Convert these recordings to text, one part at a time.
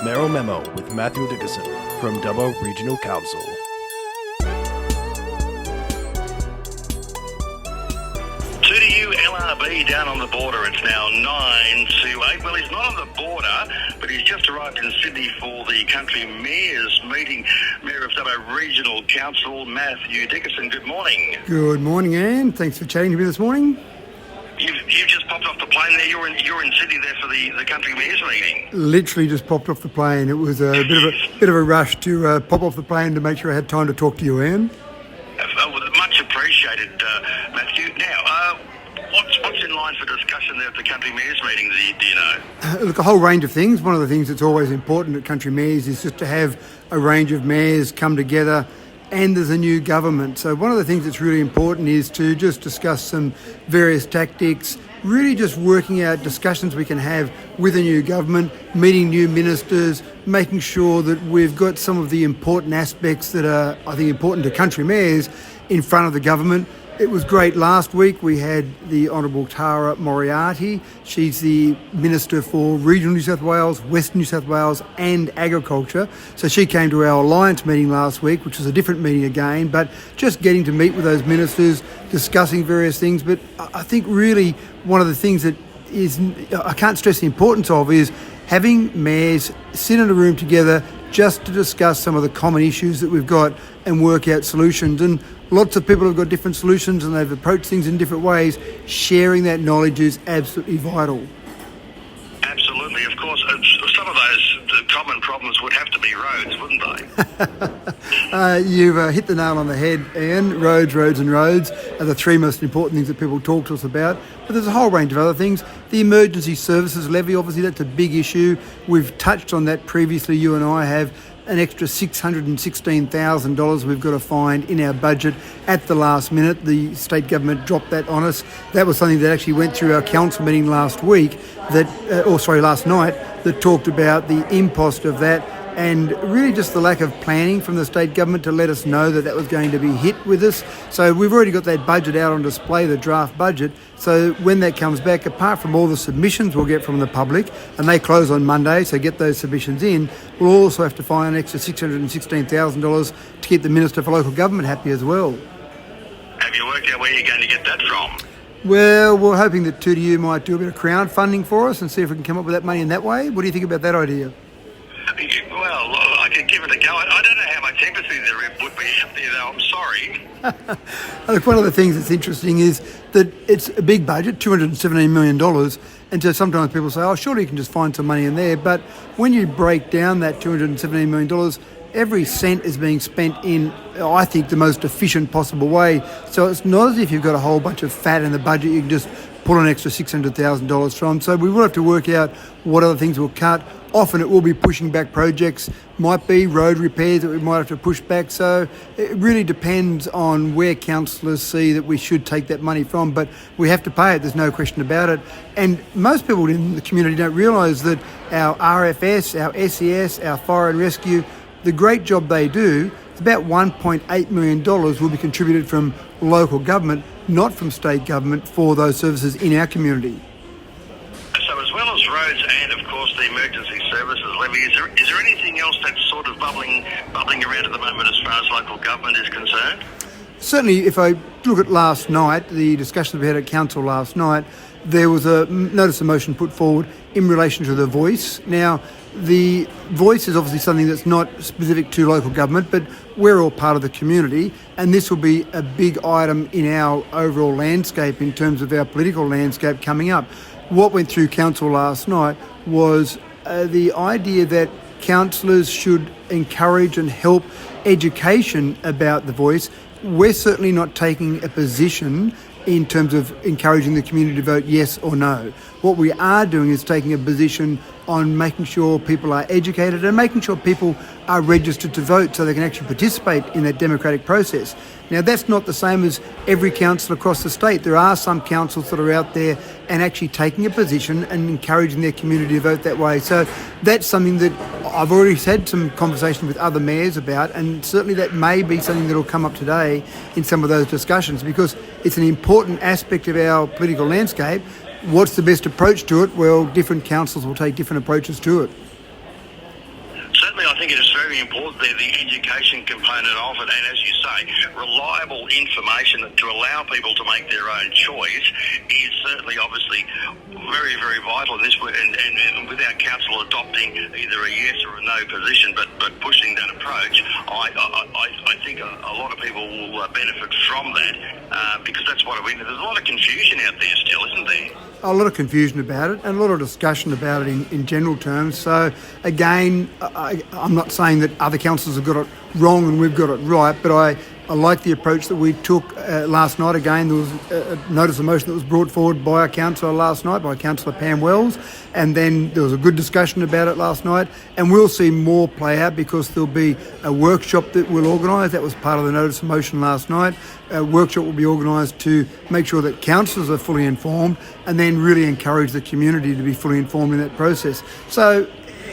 Mayoral Memo with Matthew Dickerson from Dubbo Regional Council. To LRB down on the border. It's now 9 to 8. Well, he's not on the border, but he's just arrived in Sydney for the country mayor's meeting. Mayor of Dubbo Regional Council, Matthew Dickerson. Good morning. Good morning, Iain. Thanks for chatting to me this morning. You've just popped off the plane there. You're in Sydney there for the country mayor's meeting. Literally just popped off the plane. It was a bit of a rush to pop off the plane to make sure I had time to talk to you, Iain. Much appreciated, Matthew. Now, what's in line for discussion there at the country mayor's meeting? Do you know? Look, a whole range of things. One of the things that's always important at country mayors is just to have a range of mayors come together, and there's a new government. So one of the things that's really important is to just discuss some various tactics, really just working out discussions we can have with a new government, meeting new ministers, making sure that we've got some of the important aspects that are, I think, important to country mayors in front of the government. It was great last week. We had the Honourable Tara Moriarty. She's the Minister for Regional New South Wales, Western New South Wales and Agriculture. So she came to our Alliance meeting last week, which was a different meeting again, but just getting to meet with those ministers, discussing various things. But I think really one of the things that is, I can't stress the importance of, is having mayors sit in a room together just to discuss some of the common issues that we've got and work out solutions. And lots of people have got different solutions and they've approached things in different ways. Sharing that knowledge is absolutely vital. Absolutely. Of course, some of those common problems would have to be roads, wouldn't they? You've hit the nail on the head, Iain. Roads and roads are the three most important things that people talk to us about. But there's a whole range of other things. The emergency services levy, obviously, that's a big issue. We've touched on that previously. You and I have an extra $616,000 we've got to find in our budget at the last minute. The state government dropped that on us. That was something that actually went through our council meeting last night, that talked about the impost of that and really just the lack of planning from the state government to let us know that that was going to be hit with us. So we've already got that budget out on display, the draft budget. So when that comes back, apart from all the submissions we'll get from the public, and they close on Monday, so get those submissions in, we'll also have to find an extra $616,000 to keep the Minister for Local Government happy as well. Have you worked out where you're going to get that from? Well, we're hoping that 2DU might do a bit of crowdfunding for us and see if we can come up with that money in that way. What do you think about that idea? Well, I could give it a go. I don't know how much empathy there would be, though. I'm sorry. Look, one of the things that's interesting is that it's a big budget, $217 million, and so sometimes people say, oh, surely you can just find some money in there. But when you break down that $217 million, every cent is being spent in, I think, the most efficient possible way. So it's not as if you've got a whole bunch of fat in the budget you can just pull an extra $600,000 from. So we will have to work out what other things we'll cut. Often it will be pushing back projects, might be road repairs that we might have to push back. So it really depends on where councillors see that we should take that money from, but we have to pay it, there's no question about it. And most people in the community don't realise that our RFS, our SES, our fire and rescue, the great job they do, about $1.8 million will be contributed from local government, not from state government, for those services in our community. So as well as roads and, of course, the emergency services levy, is there anything else that's sort of bubbling around at the moment as far as local government is concerned? Certainly, if I look at last night, the discussions we had at council last night, there was a notice of motion put forward in relation to the voice. Now, the voice is obviously something that's not specific to local government, but we're all part of the community, and this will be a big item in our overall landscape in terms of our political landscape coming up. What went through council last night was the idea that councillors should encourage and help education about the voice. We're certainly not taking a position in terms of encouraging the community to vote yes or no. What we are doing is taking a position on making sure people are educated and making sure people are registered to vote so they can actually participate in that democratic process. Now, that's not the same as every council across the state. There are some councils that are out there and actually taking a position and encouraging their community to vote that way. So that's something that I've already had some conversation with other mayors about, and certainly that may be something that will come up today in some of those discussions, because it's an important aspect of our political landscape. What's the best approach to it? Well, different councils will take different approaches to it. I think it is very important there, the education component of it, and as you say, reliable information to allow people to make their own choice is certainly obviously very, very vital in this, and without council adopting either a yes or a no position, but pushing that approach, I think a lot of people will benefit from that, because that's what there's a lot of confusion out there still, isn't there? A lot of confusion about it and a lot of discussion about it in general terms. So again, I'm not saying that other councils have got it wrong and we've got it right, but I like the approach that we took last night. Again, there was a notice of motion that was brought forward by a councillor last night, by Councillor Pam Wells, and then there was a good discussion about it last night, and we'll see more play out because there'll be a workshop that we'll organise. That was part of the notice of motion last night. A workshop will be organised to make sure that councillors are fully informed and then really encourage the community to be fully informed in that process. So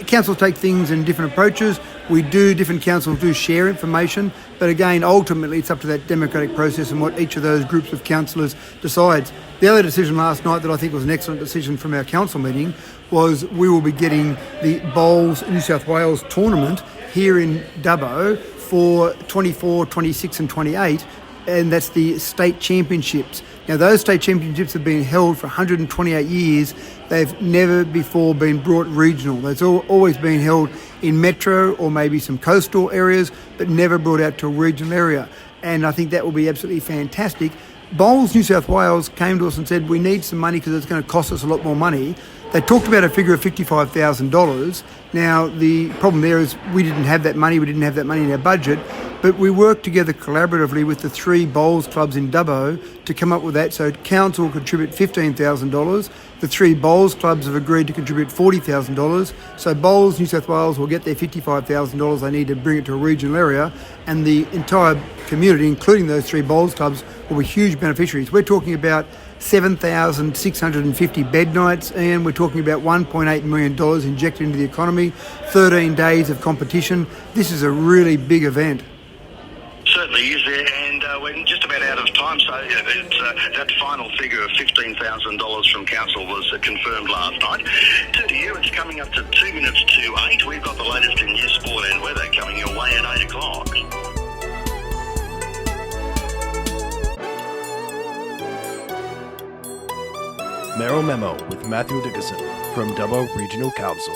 councils take things in different approaches. Different councils do share information, but again, ultimately it's up to that democratic process and what each of those groups of councillors decides. The other decision last night that I think was an excellent decision from our council meeting was we will be getting the Bowls New South Wales tournament here in Dubbo for 24, 26 and 28, and that's the state championships. Now, those state championships have been held for 128 years. They've never before been brought regional. They've always been held in metro or maybe some coastal areas, but never brought out to a regional area. And I think that will be absolutely fantastic. Bowls New South Wales came to us and said, we need some money because it's going to cost us a lot more money. They talked about a figure of $55,000. Now, the problem there is we didn't have that money. We didn't have that money in our budget. But we worked together collaboratively with the 3 bowls clubs in Dubbo to come up with that. So council will contribute $15,000. The 3 bowls clubs have agreed to contribute $40,000. So Bowls New South Wales will get their $55,000 they need to bring it to a regional area. And the entire community, including those 3 bowls clubs, will be huge beneficiaries. We're talking about 7,650 bed nights, and we're talking about $1.8 million injected into the economy, 13 days of competition. This is a really big event. Certainly is there, and we're just about out of time, so that final figure of $15,000 from council was confirmed last night. To you, it's coming up to 2 minutes to 8. We've got the latest in news, sport and weather coming your way at 8 o'clock. Mayoral Memo with Matthew Dickinson from Dubbo Regional Council.